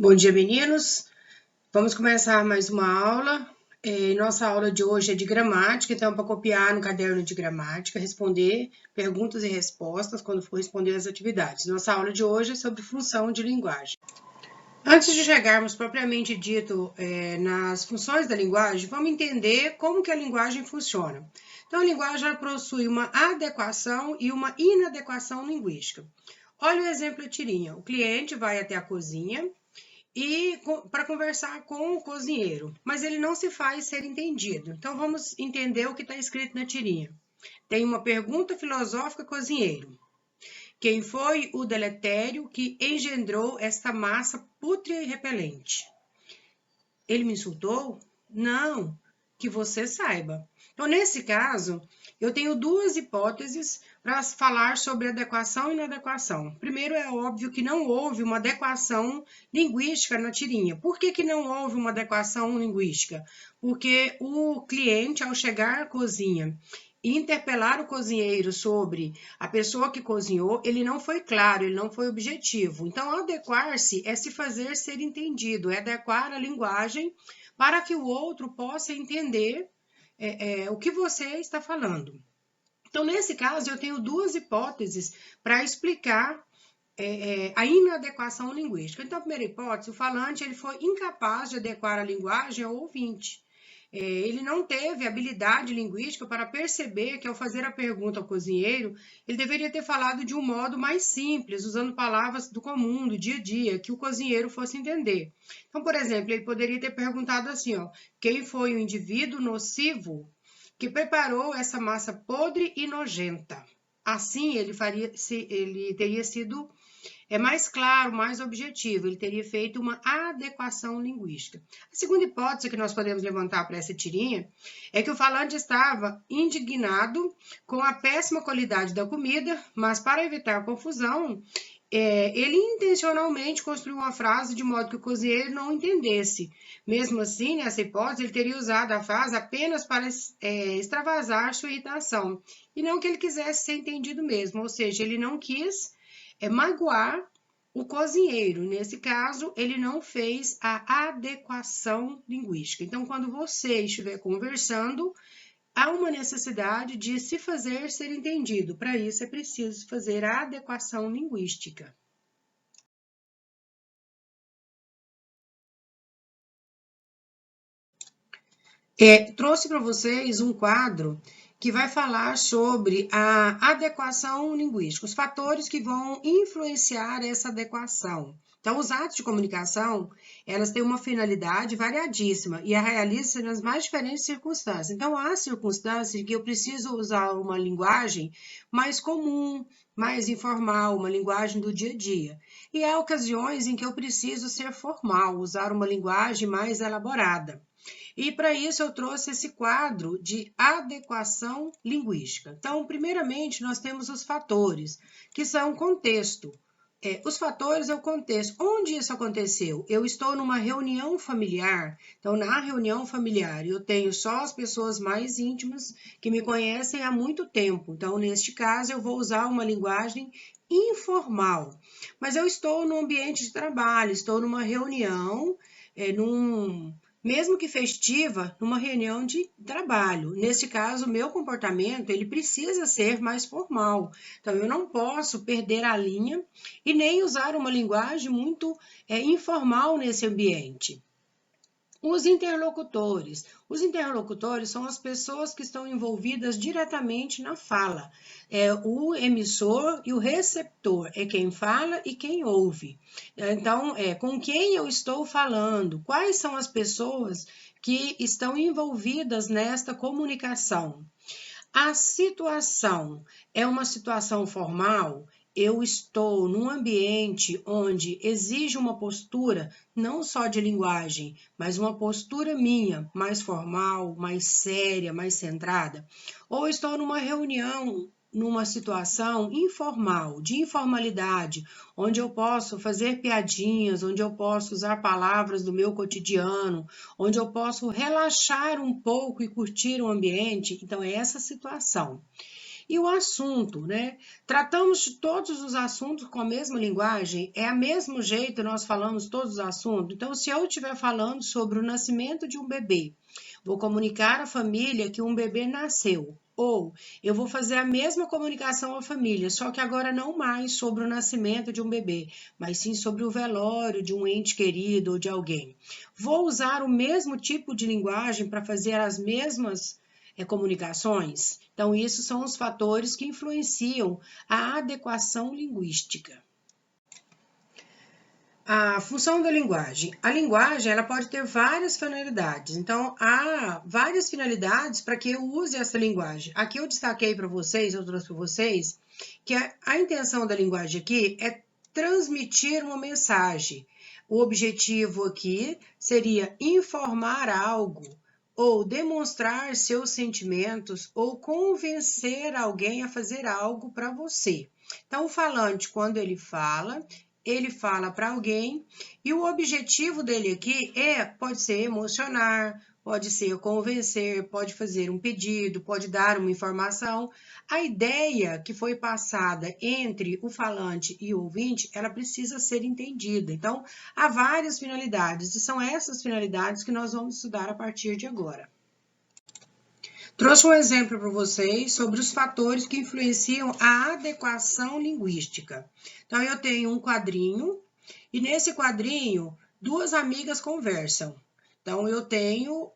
Bom dia, meninos. Vamos começar mais uma aula. Nossa aula de hoje é de gramática, então para copiar no caderno de gramática, responder perguntas e respostas quando for responder as atividades. Nossa aula de hoje é sobre função de linguagem. Antes de chegarmos propriamente dito nas funções da linguagem, vamos entender como que a linguagem funciona. Então, a linguagem possui uma adequação e uma inadequação linguística. Olha o exemplo da tirinha. O cliente vai até a cozinha para conversar com o cozinheiro, mas ele não se faz ser entendido. Então, vamos entender o que está escrito na tirinha. Tem uma pergunta filosófica cozinheiro. Quem foi o deletério que engendrou esta massa pútrea e repelente? Ele me insultou? Não, que você saiba. Então, nesse caso, eu tenho duas hipóteses para falar sobre adequação e inadequação. Primeiro, é óbvio que não houve uma adequação linguística na tirinha. Por que não houve uma adequação linguística? Porque o cliente, ao chegar à cozinha e interpelar o cozinheiro sobre a pessoa que cozinhou, ele não foi claro, ele não foi objetivo. Então, adequar-se é se fazer ser entendido, é adequar a linguagem para que o outro possa entender o que você está falando. Então, nesse caso, eu tenho duas hipóteses para explicar a inadequação linguística. Então, a primeira hipótese, o falante ele foi incapaz de adequar a linguagem ao ouvinte. Ele não teve habilidade linguística para perceber que, ao fazer a pergunta ao cozinheiro, ele deveria ter falado de um modo mais simples, usando palavras do comum, do dia a dia, que o cozinheiro fosse entender. Então, por exemplo, ele poderia ter perguntado assim, quem foi o indivíduo nocivo que preparou essa massa podre e nojenta? Assim, ele teria sido mais claro, mais objetivo, ele teria feito uma adequação linguística. A segunda hipótese que nós podemos levantar para essa tirinha é que o falante estava indignado com a péssima qualidade da comida, mas para evitar confusão, ele intencionalmente construiu uma frase de modo que o cozinheiro não entendesse. Mesmo assim, nessa hipótese, ele teria usado a frase apenas para extravasar sua irritação, e não que ele quisesse ser entendido mesmo, ou seja, ele não quis magoar o cozinheiro. Nesse caso, ele não fez a adequação linguística. Então, quando você estiver conversando, há uma necessidade de se fazer ser entendido. Para isso, é preciso fazer a adequação linguística. Trouxe para vocês um quadro que vai falar sobre a adequação linguística, os fatores que vão influenciar essa adequação. Então, os atos de comunicação, elas têm uma finalidade variadíssima e a realizam nas mais diferentes circunstâncias. Então, há circunstâncias em que eu preciso usar uma linguagem mais comum, mais informal, uma linguagem do dia a dia. E há ocasiões em que eu preciso ser formal, usar uma linguagem mais elaborada. E para isso eu trouxe esse quadro de adequação linguística. Então, primeiramente, nós temos os fatores, que são o contexto. Os fatores é o contexto. Onde isso aconteceu? Eu estou numa reunião familiar. Então, na reunião familiar, eu tenho só as pessoas mais íntimas que me conhecem há muito tempo. Então, neste caso, eu vou usar uma linguagem informal. Mas eu estou no ambiente de trabalho, estou numa reunião, mesmo que festiva, numa reunião de trabalho. Nesse caso, o meu comportamento ele precisa ser mais formal. Então, eu não posso perder a linha e nem usar uma linguagem muito informal nesse ambiente. Os interlocutores. Os interlocutores são as pessoas que estão envolvidas diretamente na fala. O emissor e o receptor é quem fala e quem ouve. Então, com quem eu estou falando? Quais são as pessoas que estão envolvidas nesta comunicação? A situação é uma situação formal? Eu estou num ambiente onde exige uma postura não só de linguagem, mas uma postura minha, mais formal, mais séria, mais centrada. Ou estou numa reunião, numa situação informal, de informalidade, onde eu posso fazer piadinhas, onde eu posso usar palavras do meu cotidiano, onde eu posso relaxar um pouco e curtir o ambiente. Então, é essa situação. E o assunto, né? Tratamos de todos os assuntos com a mesma linguagem, é a mesmo jeito nós falamos todos os assuntos. Então, se eu estiver falando sobre o nascimento de um bebê, vou comunicar à família que um bebê nasceu. Ou eu vou fazer a mesma comunicação à família, só que agora não mais sobre o nascimento de um bebê, mas sim sobre o velório de um ente querido ou de alguém. Vou usar o mesmo tipo de linguagem para fazer as mesmas comunicações? Então, isso são os fatores que influenciam a adequação linguística. A função da linguagem. A linguagem ela pode ter várias finalidades. Então, há várias finalidades para que eu use essa linguagem. Aqui eu destaquei para vocês, eu trouxe para vocês, que a intenção da linguagem aqui é transmitir uma mensagem. O objetivo aqui seria informar algo, ou demonstrar seus sentimentos, ou convencer alguém a fazer algo para você. Então, o falante, quando ele fala para alguém e o objetivo dele aqui pode ser emocionar, pode ser convencer, pode fazer um pedido, pode dar uma informação. A ideia que foi passada entre o falante e o ouvinte, ela precisa ser entendida. Então, há várias finalidades e são essas finalidades que nós vamos estudar a partir de agora. Trouxe um exemplo para vocês sobre os fatores que influenciam a adequação linguística. Então, eu tenho um quadrinho e nesse quadrinho, duas amigas conversam. Então, eu tenho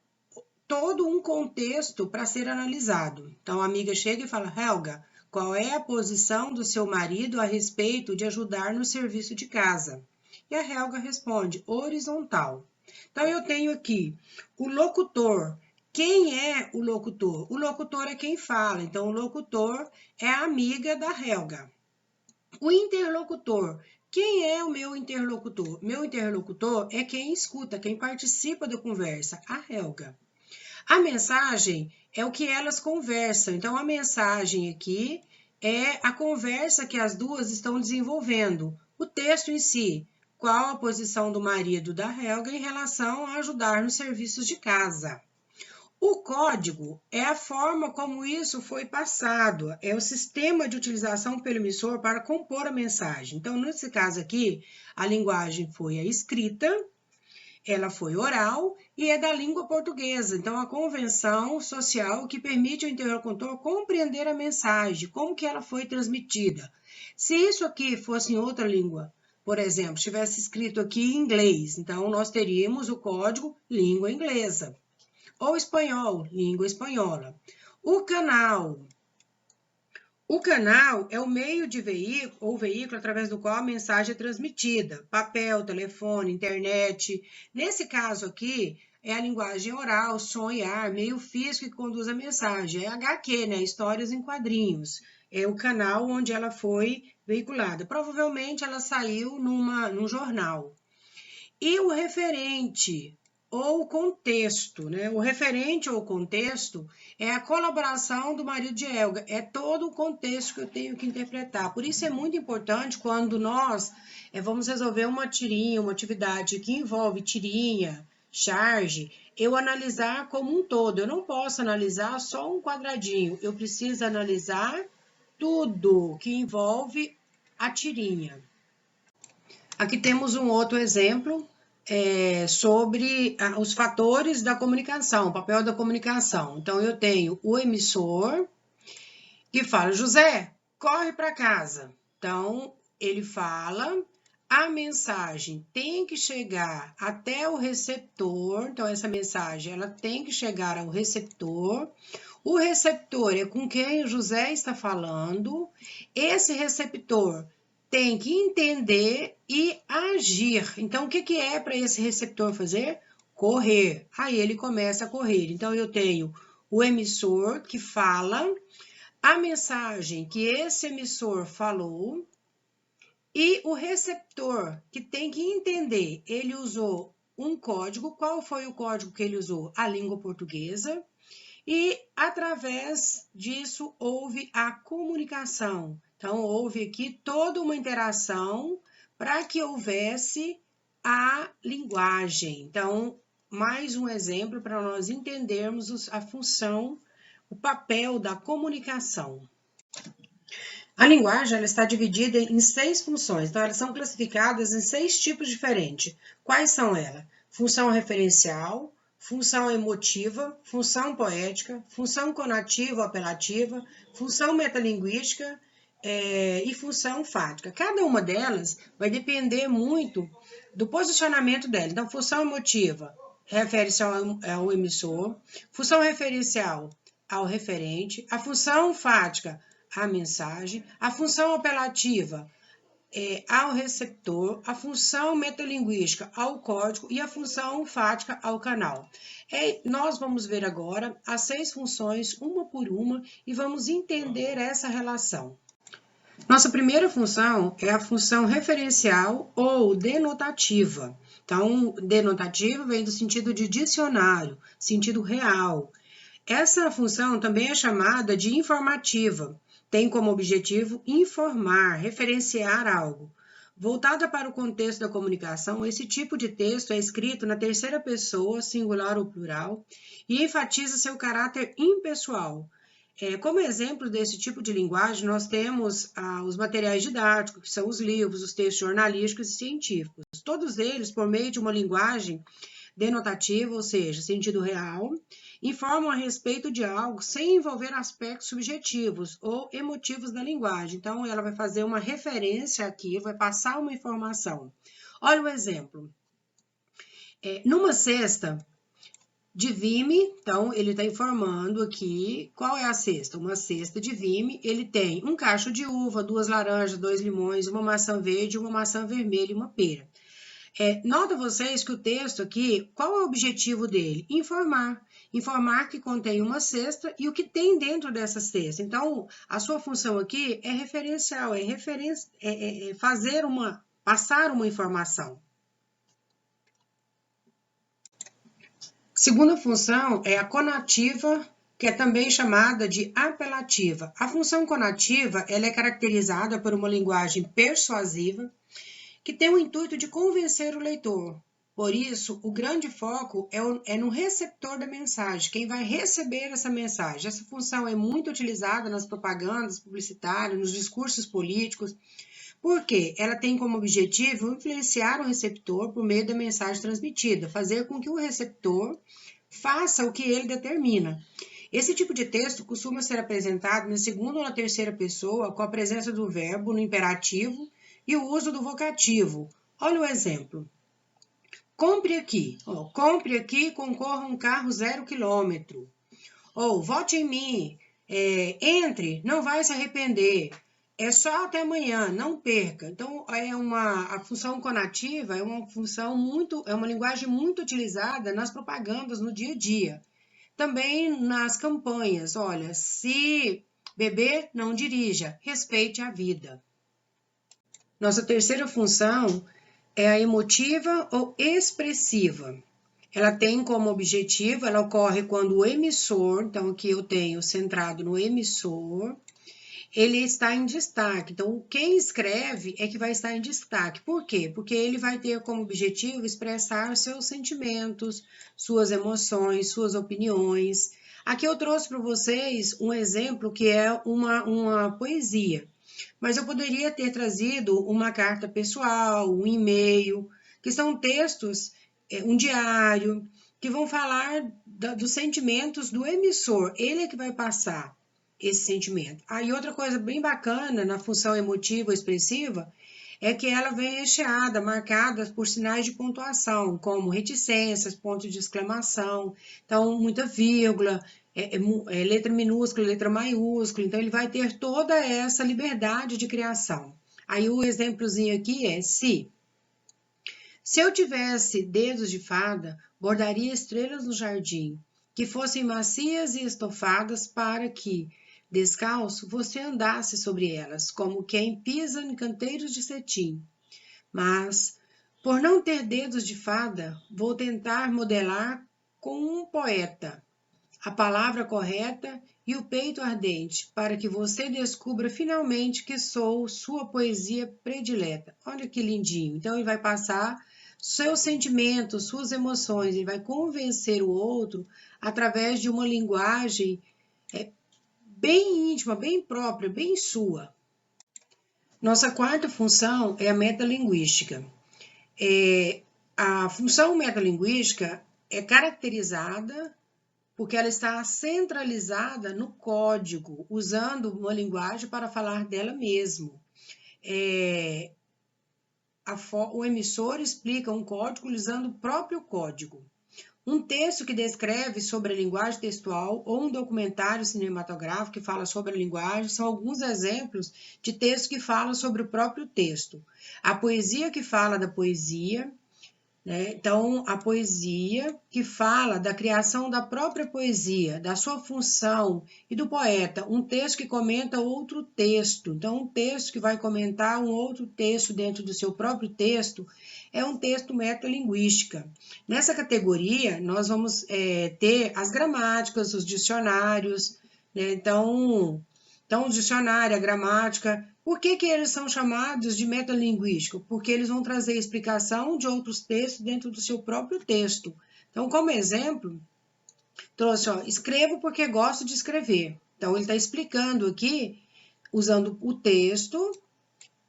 todo um contexto para ser analisado. Então, a amiga chega e fala, Helga, qual é a posição do seu marido a respeito de ajudar no serviço de casa? E a Helga responde, horizontal. Então, eu tenho aqui o locutor. Quem é o locutor? O locutor é quem fala, então o locutor é a amiga da Helga. O interlocutor. Quem é o meu interlocutor? Meu interlocutor é quem escuta, quem participa da conversa, a Helga. A mensagem é o que elas conversam, então a mensagem aqui é a conversa que as duas estão desenvolvendo. O texto em si, qual a posição do marido da Helga em relação a ajudar nos serviços de casa. O código é a forma como isso foi passado, é o sistema de utilização pelo emissor para compor a mensagem. Então, nesse caso aqui, a linguagem foi a escrita, ela foi oral e é da língua portuguesa. Então, a convenção social que permite ao interlocutor compreender a mensagem, como que ela foi transmitida. Se isso aqui fosse em outra língua, por exemplo, estivesse escrito aqui em inglês, então nós teríamos o código língua inglesa. Ou espanhol, língua espanhola. O canal é o meio de veículo ou veículo através do qual a mensagem é transmitida. Papel, telefone, internet. Nesse caso aqui, é a linguagem oral, som e ar, meio físico que conduz a mensagem. É HQ, né? Histórias em quadrinhos. É o canal onde ela foi veiculada. Provavelmente ela saiu num jornal. E o referente ou contexto, né? O referente ou contexto é a colaboração do marido de Helga, é todo o contexto que eu tenho que interpretar. Por isso é muito importante quando nós vamos resolver uma tirinha, uma atividade que envolve tirinha, charge, eu analisar como um todo. Eu não posso analisar só um quadradinho, eu preciso analisar tudo que envolve a tirinha. Aqui temos um outro exemplo sobre os fatores da comunicação, o papel da comunicação. Então, eu tenho o emissor que fala, José, corre para casa. Então, ele fala, a mensagem tem que chegar até o receptor. Então, essa mensagem ela tem que chegar ao receptor. O receptor é com quem o José está falando. Esse receptor tem que entender e agir. Então, o que é para esse receptor fazer? Correr. Aí ele começa a correr. Então, eu tenho o emissor que fala, a mensagem que esse emissor falou e o receptor que tem que entender. Ele usou um código. Qual foi o código que ele usou? A língua portuguesa. E, através disso, houve a comunicação. Então, houve aqui toda uma interação para que houvesse a linguagem. Então, mais um exemplo para nós entendermos a função, o papel da comunicação. A linguagem ela está dividida em 6 funções, então elas são classificadas em 6 tipos diferentes. Quais são elas? Função referencial, função emotiva, função poética, função conativa ou apelativa, função metalinguística e função fática. Cada uma delas vai depender muito do posicionamento dela. Então, função emotiva refere-se ao emissor, função referencial ao referente, a função fática a mensagem, a função apelativa ao receptor, a função metalinguística ao código e a função fática ao canal. Nós vamos ver agora as 6 funções, uma por uma, e vamos entender essa relação. Nossa primeira função é a função referencial ou denotativa. Então, denotativa vem do sentido de dicionário, sentido real. Essa função também é chamada de informativa. Tem como objetivo informar, referenciar algo. Voltada para o contexto da comunicação, esse tipo de texto é escrito na terceira pessoa, singular ou plural, e enfatiza seu caráter impessoal. Como exemplo desse tipo de linguagem, nós temos os materiais didáticos, que são os livros, os textos jornalísticos e científicos. Todos eles, por meio de uma linguagem denotativa, ou seja, sentido real, informam a respeito de algo sem envolver aspectos subjetivos ou emotivos da linguagem. Então, ela vai fazer uma referência aqui, vai passar uma informação. Olha o exemplo. Numa cesta de vime, então, ele está informando aqui qual é a cesta. Uma cesta de vime, ele tem um cacho de uva, 2 laranjas, 2 limões, uma maçã verde, uma maçã vermelha e uma pera. Nota vocês que o texto aqui, qual é o objetivo dele? Informar. Informar que contém uma cesta e o que tem dentro dessa cesta. Então, a sua função aqui é referencial, passar uma informação. Segunda função é a conativa, que é também chamada de apelativa. A função conativa, ela é caracterizada por uma linguagem persuasiva, que tem o intuito de convencer o leitor. Por isso, o grande foco é no receptor da mensagem, quem vai receber essa mensagem. Essa função é muito utilizada nas propagandas publicitárias, nos discursos políticos, porque ela tem como objetivo influenciar o receptor por meio da mensagem transmitida, fazer com que o receptor faça o que ele determina. Esse tipo de texto costuma ser apresentado na segunda ou na terceira pessoa, com a presença do verbo no imperativo e o uso do vocativo. Olha o exemplo. Compre aqui. Compre aqui, concorra um carro 0 km. Ou vote em mim. Entre, não vai se arrepender. É só até amanhã, não perca. Então, a função conativa é uma linguagem muito utilizada nas propagandas no dia a dia. Também nas campanhas. Olha, se beber, não dirija. Respeite a vida. Nossa terceira função é a emotiva ou expressiva. Ela tem como objetivo, ela ocorre quando o emissor, então aqui eu tenho centrado no emissor, ele está em destaque. Então, quem escreve é que vai estar em destaque. Por quê? Porque ele vai ter como objetivo expressar seus sentimentos, suas emoções, suas opiniões. Aqui eu trouxe para vocês um exemplo que é uma poesia. Mas eu poderia ter trazido uma carta pessoal, um e-mail, que são textos, um diário, que vão falar dos sentimentos do emissor. Ele é que vai passar esse sentimento. Aí outra coisa bem bacana na função emotiva ou expressiva é que ela vem recheada, marcada por sinais de pontuação, como reticências, ponto de exclamação, então muita vírgula, letra minúscula, letra maiúscula, então ele vai ter toda essa liberdade de criação. Aí o exemplozinho aqui é se eu tivesse dedos de fada, bordaria estrelas no jardim, que fossem macias e estofadas para que, descalço, você andasse sobre elas, como quem pisa em canteiros de cetim. Mas, por não ter dedos de fada, vou tentar modelar com um poeta a palavra correta e o peito ardente, para que você descubra finalmente que sou sua poesia predileta. Olha que lindinho. Então, ele vai passar seus sentimentos, suas emoções, ele vai convencer o outro através de uma linguagem bem íntima, bem própria, bem sua. Nossa quarta função é a metalinguística. A função metalinguística é caracterizada porque ela está centralizada no código, usando uma linguagem para falar dela mesmo. O emissor explica um código usando o próprio código. Um texto que descreve sobre a linguagem textual ou um documentário cinematográfico que fala sobre a linguagem são alguns exemplos de textos que falam sobre o próprio texto. A poesia que fala da poesia, né? Então, a poesia que fala da criação da própria poesia, da sua função e do poeta. Um texto que comenta outro texto. Então, um texto que vai comentar um outro texto dentro do seu próprio texto é um texto metalinguística. Nessa categoria, nós vamos ter as gramáticas, os dicionários, né? Então, o dicionário, a gramática. Por que eles são chamados de metalinguístico? Porque eles vão trazer explicação de outros textos dentro do seu próprio texto. Então, como exemplo, trouxe, escrevo porque gosto de escrever. Então, ele está explicando aqui, usando o texto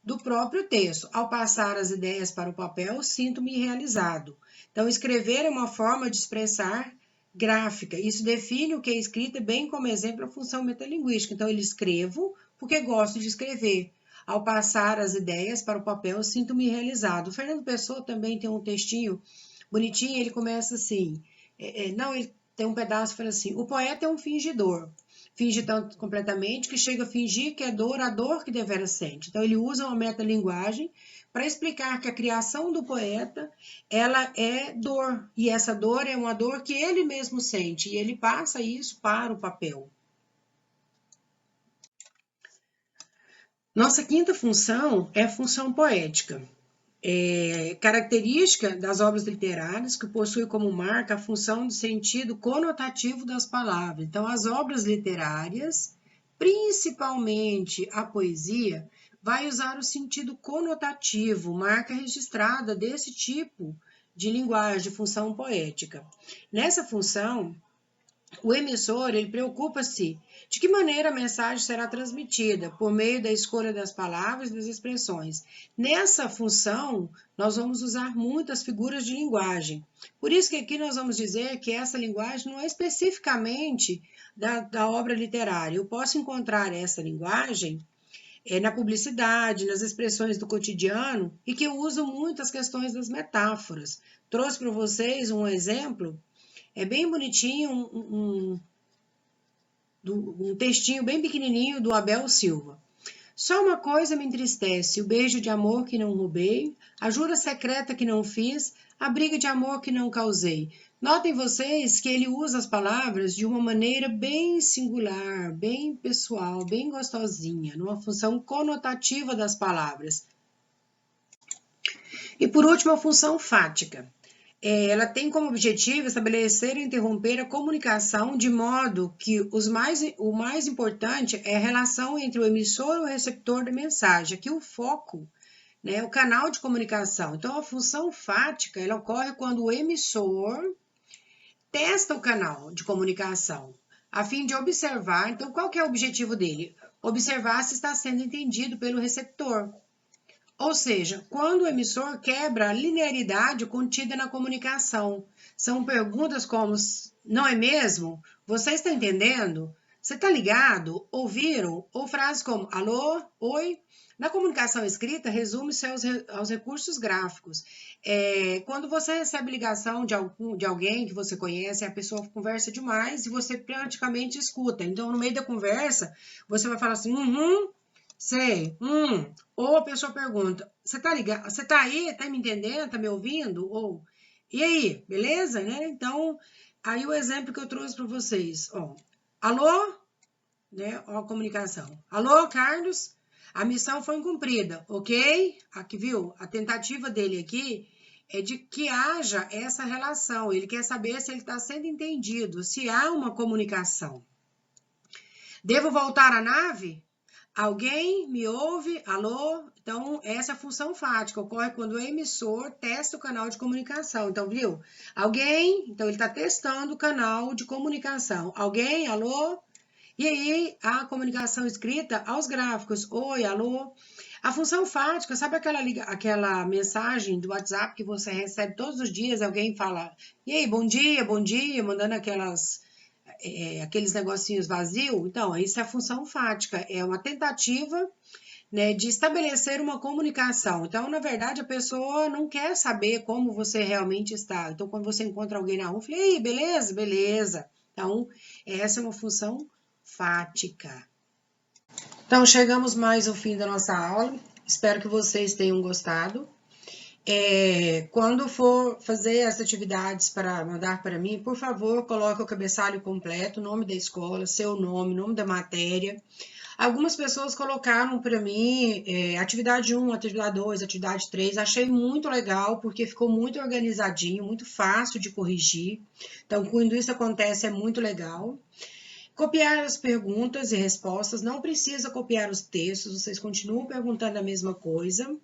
do próprio texto. Ao passar as ideias para o papel, sinto-me realizado. Então, escrever é uma forma de expressar gráfica. Isso define o que é escrita, bem como exemplo a função metalinguística. Então, ele escrevo porque gosto de escrever. Ao passar as ideias para o papel, sinto-me realizado. O Fernando Pessoa também tem um textinho bonitinho, ele começa assim, ele tem um pedaço que fala assim, o poeta é um fingidor. Finge tanto completamente que chega a fingir que é dor a dor que devera sente. Então, ele usa uma metalinguagem para explicar que a criação do poeta, ela é dor, e essa dor é uma dor que ele mesmo sente, e ele passa isso para o papel. Nossa quinta função é a função poética. Característica das obras literárias que possui como marca a função de sentido conotativo das palavras. Então, as obras literárias, principalmente a poesia, vai usar o sentido conotativo, marca registrada desse tipo de linguagem, de função poética. Nessa função, o emissor, ele preocupa-se de que maneira a mensagem será transmitida, por meio da escolha das palavras e das expressões. Nessa função, nós vamos usar muitas figuras de linguagem. Por isso que aqui nós vamos dizer que essa linguagem não é especificamente da obra literária. Eu posso encontrar essa linguagem na publicidade, nas expressões do cotidiano, e que eu uso muito as questões das metáforas. Trouxe para vocês um exemplo. É bem bonitinho, um textinho bem pequenininho do Abel Silva. Só uma coisa me entristece, o beijo de amor que não roubei, a jura secreta que não fiz, a briga de amor que não causei. Notem vocês que ele usa as palavras de uma maneira bem singular, bem pessoal, bem gostosinha, numa função conotativa das palavras. E por último, a função fática. Ela tem como objetivo estabelecer e interromper a comunicação de modo que o mais importante é a relação entre o emissor e o receptor da mensagem. Aqui o foco, né, o canal de comunicação. Então, a função fática, ela ocorre quando o emissor testa o canal de comunicação, a fim de observar. Então, qual que é o objetivo dele? Observar se está sendo entendido pelo receptor. Ou seja, quando o emissor quebra a linearidade contida na comunicação. São perguntas como, não é mesmo? Você está entendendo? Você está ligado? Ouviram? Ou frases como, alô? Oi? Na comunicação escrita, resume-se aos recursos gráficos. Quando você recebe ligação de alguém que você conhece, a pessoa conversa demais e você praticamente escuta. Então, no meio da conversa, você vai falar assim, sei, Ou a pessoa pergunta, você tá ligado? Você tá aí? Tá me entendendo? Tá me ouvindo? Ou, e aí, beleza, né? Então, aí o exemplo que eu trouxe para vocês, alô, né? Ó, a comunicação. Alô, Carlos? A missão foi cumprida, ok? Aqui, viu? A tentativa dele aqui é de que haja essa relação. Ele quer saber se ele está sendo entendido, se há uma comunicação. Devo voltar à nave? Alguém me ouve? Alô? Então, essa é a função fática. Ocorre quando o emissor testa o canal de comunicação. Então, viu? Alguém? Então, ele está testando o canal de comunicação. Alguém? Alô? E aí, a comunicação escrita aos gráficos. Oi, alô? A função fática, sabe aquela mensagem do WhatsApp que você recebe todos os dias? Alguém fala, e aí, bom dia, mandando aqueles negocinhos vazios? Então, isso é a função fática, é uma tentativa, né, de estabelecer uma comunicação. Então, na verdade, a pessoa não quer saber como você realmente está. Então, quando você encontra alguém na rua, fala, ei, beleza? Beleza. Então, essa é uma função fática. Então, chegamos mais ao fim da nossa aula. Espero que vocês tenham gostado. Quando for fazer as atividades para mandar para mim, por favor, coloque o cabeçalho completo, nome da escola, seu nome, nome da matéria. Algumas pessoas colocaram para mim atividade 1, atividade 2, atividade 3. Achei muito legal, porque ficou muito organizadinho, muito fácil de corrigir. Então, quando isso acontece, é muito legal. Copiar as perguntas e respostas, não precisa copiar os textos, vocês continuam perguntando a mesma coisa.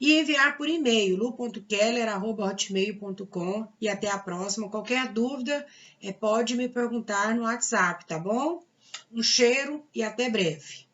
E enviar por e-mail, lu.keller@hotmail.com. E até a próxima. Qualquer dúvida, pode me perguntar no WhatsApp, tá bom? Um cheiro e até breve.